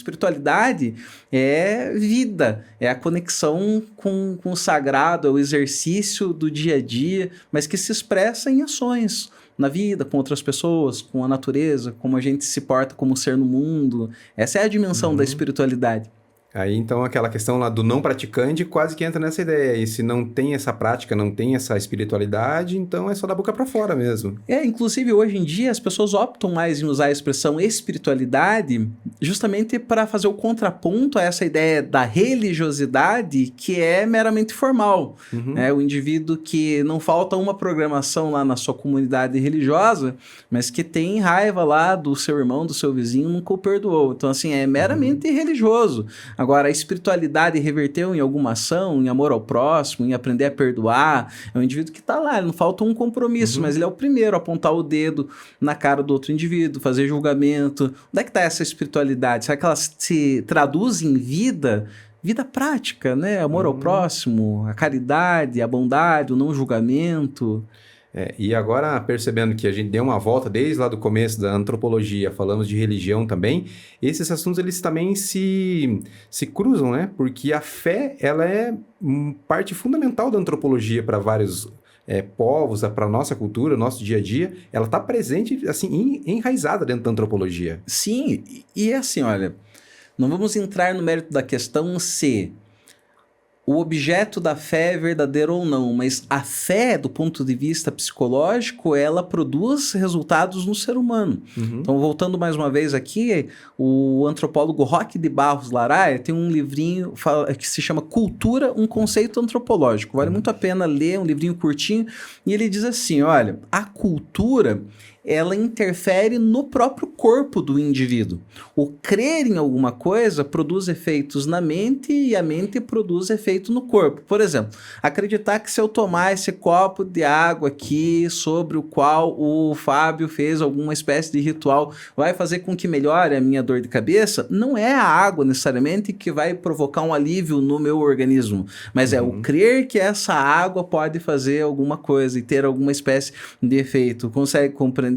Espiritualidade é vida, é a conexão com o sagrado, é o exercício do dia a dia, mas que se expressa em ações. Na vida, com outras pessoas, com a natureza, como a gente se porta como ser no mundo. Essa é a dimensão da espiritualidade. Aí, então, aquela questão lá do não praticante quase que entra nessa ideia. E se não tem essa prática, não tem essa espiritualidade, então é só da boca para fora mesmo. Inclusive, hoje em dia, as pessoas optam mais em usar a expressão espiritualidade justamente para fazer o contraponto a essa ideia da religiosidade que é meramente formal. O indivíduo que não falta uma programação lá na sua comunidade religiosa, mas que tem raiva lá do seu irmão, do seu vizinho, nunca o perdoou. Então, assim, é meramente religioso. Agora, a espiritualidade reverteu em alguma ação, em amor ao próximo, em aprender a perdoar. É um indivíduo que está lá, não falta um compromisso, mas ele é o primeiro a apontar o dedo na cara do outro indivíduo, fazer julgamento. Onde é que está essa espiritualidade? Será que ela se traduz em vida? Vida prática, né? Amor ao próximo, a caridade, a bondade, o não julgamento. E agora, percebendo que a gente deu uma volta desde lá do começo da antropologia, falamos de religião também, esses assuntos eles também se cruzam, né? Porque a fé, ela é parte fundamental da antropologia para vários povos, para a nossa cultura, nosso dia a dia. Ela está presente, assim, enraizada dentro da antropologia. Sim, e assim, olha, não vamos entrar no mérito da questão se o objeto da fé é verdadeiro ou não, mas a fé, do ponto de vista psicológico, ela produz resultados no ser humano. Então, voltando mais uma vez aqui, o antropólogo Roque de Barros Laraia tem um livrinho que se chama Cultura, um conceito antropológico. Vale muito a pena ler, um livrinho curtinho, e ele diz assim, olha, a cultura ela interfere no próprio corpo do indivíduo. O crer em alguma coisa produz efeitos na mente e a mente produz efeito no corpo. Por exemplo, acreditar que se eu tomar esse copo de água aqui, sobre o qual o Fábio fez alguma espécie de ritual, vai fazer com que melhore a minha dor de cabeça, não é a água necessariamente que vai provocar um alívio no meu organismo, mas é o crer que essa água pode fazer alguma coisa e ter alguma espécie de efeito. Consegue compreender?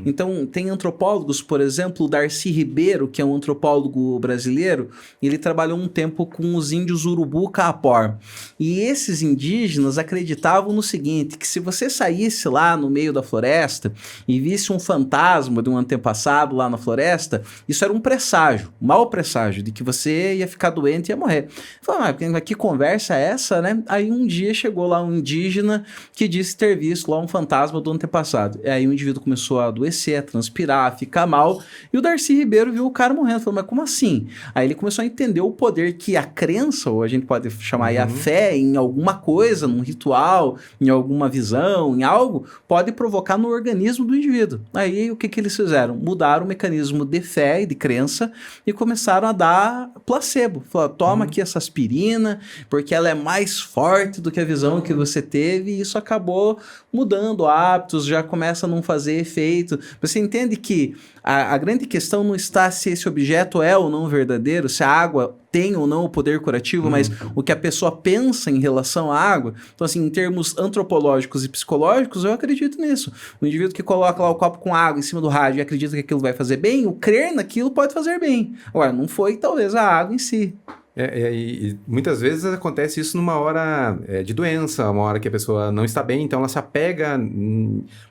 Então, tem antropólogos, por exemplo, o Darcy Ribeiro, que é um antropólogo brasileiro, ele trabalhou um tempo com os índios Urubu-Kaapor. E esses indígenas acreditavam no seguinte, que se você saísse lá no meio da floresta e visse um fantasma de um antepassado lá na floresta, isso era um presságio, um mau presságio, de que você ia ficar doente e ia morrer. Falaram, que conversa é essa, né? Aí um dia chegou lá um indígena que disse ter visto lá um fantasma do antepassado. E aí o indivíduo começou a adoecer, a transpirar, a ficar mal, e o Darcy Ribeiro viu o cara morrendo, falou, mas como assim? Aí ele começou a entender o poder que a crença, ou a gente pode chamar aí a fé em alguma coisa, num ritual, em alguma visão, em algo, pode provocar no organismo do indivíduo. Aí o que eles fizeram? Mudaram o mecanismo de fé e de crença e começaram a dar placebo. Falaram, toma aqui essa aspirina, porque ela é mais forte do que a visão que você teve, e isso acabou mudando hábitos, já começa a não fazer efeito. Você entende que a grande questão não está se esse objeto é ou não verdadeiro, se a água tem ou não o poder curativo, mas o que a pessoa pensa em relação à água. Então, assim, em termos antropológicos e psicológicos, eu acredito nisso. O indivíduo que coloca lá o copo com água em cima do rádio e acredita que aquilo vai fazer bem, o crer naquilo pode fazer bem. Agora, não foi talvez a água em si. E muitas vezes acontece isso numa hora de doença, uma hora que a pessoa não está bem, então ela se apega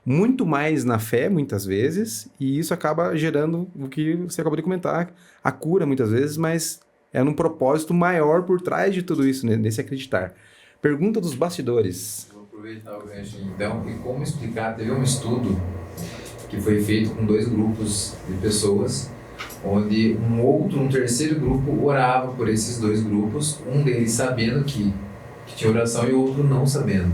muito mais na fé, muitas vezes, e isso acaba gerando o que você acabou de comentar, a cura muitas vezes, mas é num propósito maior por trás de tudo isso, né, nesse acreditar. Pergunta dos bastidores. Vou aproveitar o gancho então, e como explicar, teve um estudo que foi feito com 2 grupos de pessoas, onde um terceiro grupo orava por esses 2 grupos, um deles sabendo que tinha oração e o outro não sabendo.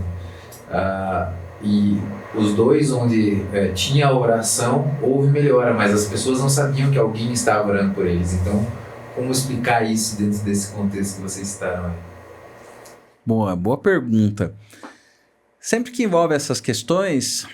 E os 2 onde tinha a oração, houve melhora, mas as pessoas não sabiam que alguém estava orando por eles. Então, como explicar isso dentro desse contexto que vocês citaram? Boa pergunta. Sempre que envolve essas questões,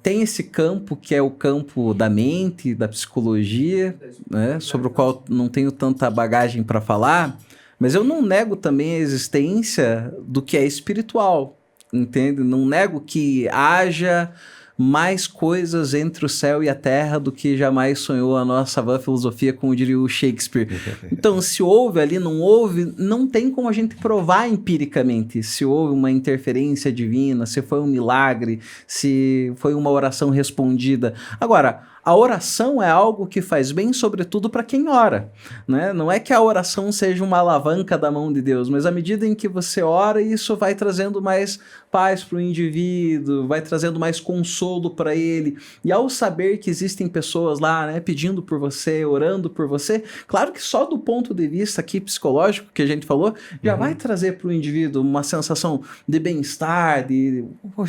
tem esse campo que é o campo da mente, da psicologia, né, sobre o qual não tenho tanta bagagem para falar, mas eu não nego também a existência do que é espiritual, entende? Não nego que haja mais coisas entre o céu e a terra do que jamais sonhou a nossa vã filosofia, como diria o Shakespeare. Então, se houve ali, não houve, não tem como a gente provar empiricamente se houve uma interferência divina, se foi um milagre, se foi uma oração respondida. Agora, a oração é algo que faz bem, sobretudo para quem ora, né? Não é que a oração seja uma alavanca da mão de Deus, mas à medida em que você ora, isso vai trazendo mais paz para o indivíduo, vai trazendo mais consolo para ele. E ao saber que existem pessoas lá, né, pedindo por você, orando por você, claro que só do ponto de vista aqui psicológico que a gente falou, já vai trazer para o indivíduo uma sensação de bem-estar, de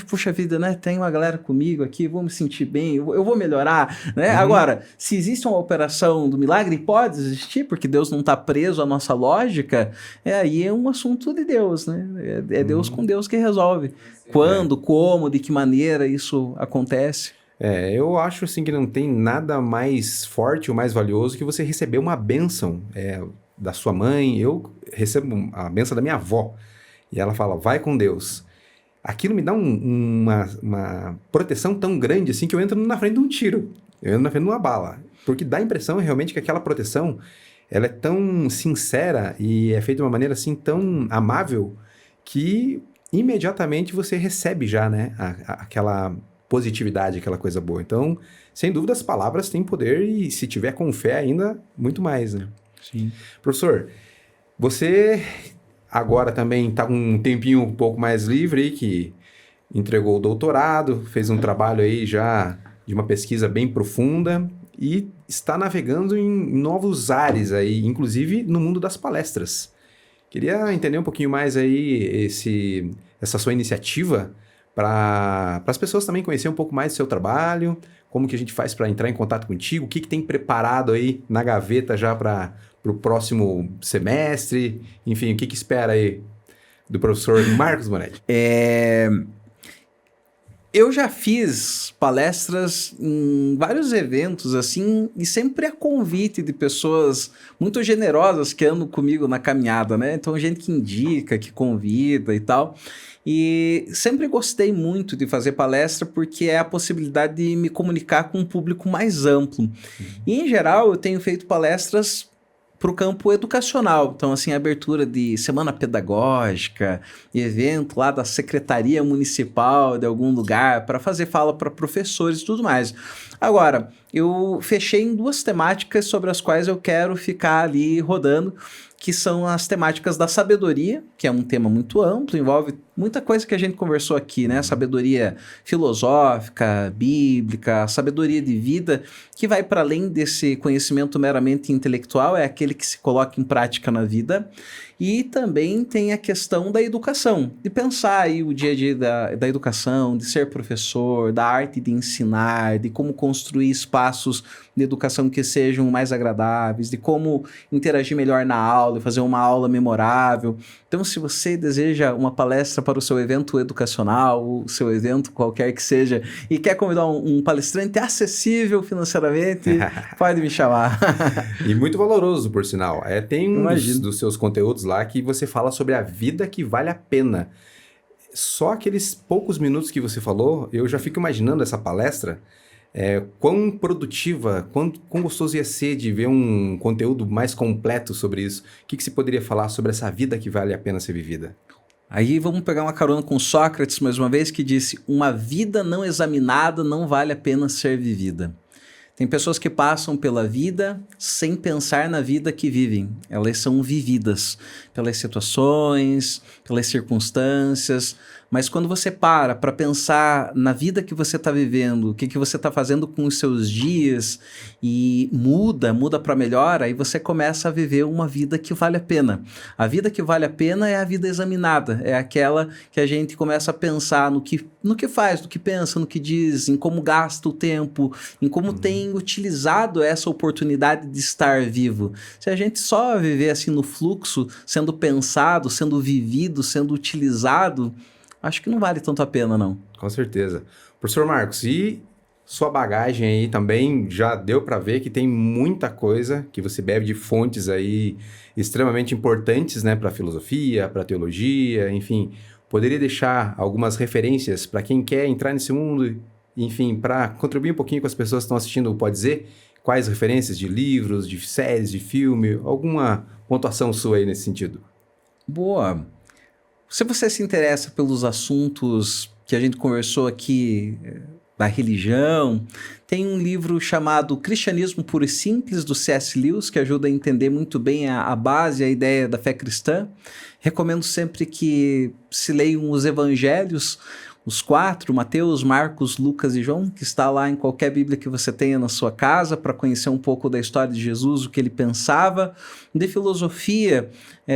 puxa vida, né? Tem uma galera comigo aqui, vou me sentir bem, eu vou melhorar. Né? Agora, se existe uma operação do milagre, pode existir, porque Deus não está preso à nossa lógica, aí é um assunto de Deus, né? É Deus com Deus que resolve. Quando, como, de que maneira isso acontece. Eu acho assim que não tem nada mais forte ou mais valioso que você receber uma bênção da sua mãe. Eu recebo a bênção da minha avó e ela fala, vai com Deus. Aquilo me dá uma proteção tão grande assim que eu entro na frente de um tiro. Eu ando na frente de uma bala. Porque dá a impressão realmente que aquela proteção ela é tão sincera e é feita de uma maneira assim tão amável que imediatamente você recebe já, né, aquela positividade, aquela coisa boa. Então, sem dúvida, as palavras têm poder e se tiver com fé ainda, muito mais, né? Sim. Professor, você agora também está com um tempinho um pouco mais livre aí, que entregou o doutorado, fez um trabalho aí já de uma pesquisa bem profunda e está navegando em novos ares aí, inclusive no mundo das palestras. Queria entender um pouquinho mais aí essa sua iniciativa para as pessoas também conhecerem um pouco mais do seu trabalho, como que a gente faz para entrar em contato contigo, o que tem preparado aí na gaveta já para o próximo semestre, enfim, o que espera aí do professor Marcos Bonetti? Eu já fiz palestras em vários eventos, assim, e sempre a convite de pessoas muito generosas que andam comigo na caminhada, né? Então, gente que indica, que convida e tal. E sempre gostei muito de fazer palestra porque é a possibilidade de me comunicar com um público mais amplo. E, em geral, eu tenho feito palestras para o campo educacional. Então, assim, abertura de semana pedagógica, evento lá da Secretaria Municipal de algum lugar, para fazer fala para professores e tudo mais. Agora, eu fechei em 2 temáticas sobre as quais eu quero ficar ali rodando, que são as temáticas da sabedoria, que é um tema muito amplo, envolve muita coisa que a gente conversou aqui, né? Sabedoria filosófica, bíblica, sabedoria de vida, que vai para além desse conhecimento meramente intelectual, é aquele que se coloca em prática na vida. E também tem a questão da educação, de pensar aí o dia a dia da educação, de ser professor, da arte de ensinar, de como construir espaços de educação que sejam mais agradáveis, de como interagir melhor na aula e fazer uma aula memorável. Então, se você deseja uma palestra para o seu evento educacional, o seu evento qualquer que seja, e quer convidar um palestrante acessível financeiramente, pode me chamar. E muito valoroso, por sinal. Tem um dos seus conteúdos lá que você fala sobre a vida que vale a pena. Só aqueles poucos minutos que você falou, eu já fico imaginando essa palestra, quão produtiva, quão gostoso ia ser de ver um conteúdo mais completo sobre isso. O que você poderia falar sobre essa vida que vale a pena ser vivida? Aí vamos pegar uma carona com Sócrates, mais uma vez, que disse: uma vida não examinada não vale a pena ser vivida. Tem pessoas que passam pela vida sem pensar na vida que vivem. Elas são vividas pelas situações, pelas circunstâncias. Mas quando você para pensar na vida que você está vivendo, o que você está fazendo com os seus dias e muda para melhor, aí você começa a viver uma vida que vale a pena. A vida que vale a pena é a vida examinada, é aquela que a gente começa a pensar no que faz, no que pensa, no que diz, em como gasta o tempo, em como tem utilizado essa oportunidade de estar vivo. Se a gente só viver assim no fluxo, sendo pensado, sendo vivido, sendo utilizado, acho que não vale tanto a pena, não. Com certeza. Professor Marcos, e sua bagagem aí também já deu para ver que tem muita coisa que você bebe de fontes aí extremamente importantes, né, para a filosofia, para a teologia, enfim. Poderia deixar algumas referências para quem quer entrar nesse mundo Enfim, para contribuir um pouquinho com as pessoas que estão assistindo, pode dizer quais referências de livros, de séries, de filme, alguma pontuação sua aí nesse sentido? Boa. Se você se interessa pelos assuntos que a gente conversou aqui, da religião, tem um livro chamado Cristianismo Puro e Simples, do C.S. Lewis, que ajuda a entender muito bem a base, a ideia da fé cristã. Recomendo sempre que se leiam os evangelhos, os 4, Mateus, Marcos, Lucas e João, que está lá em qualquer Bíblia que você tenha na sua casa, para conhecer um pouco da história de Jesus, o que ele pensava. De filosofia,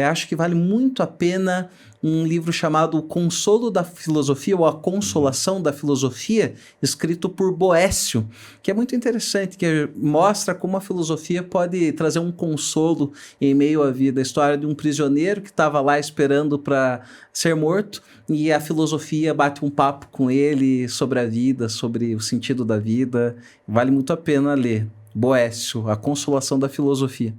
acho que vale muito a pena um livro chamado O Consolo da Filosofia, ou A Consolação da Filosofia, escrito por Boécio, que é muito interessante, que mostra como a filosofia pode trazer um consolo em meio à vida. A história de um prisioneiro que estava lá esperando para ser morto, e a filosofia bate um papo com ele sobre a vida, sobre o sentido da vida. Vale muito a pena ler. Boécio, A Consolação da Filosofia.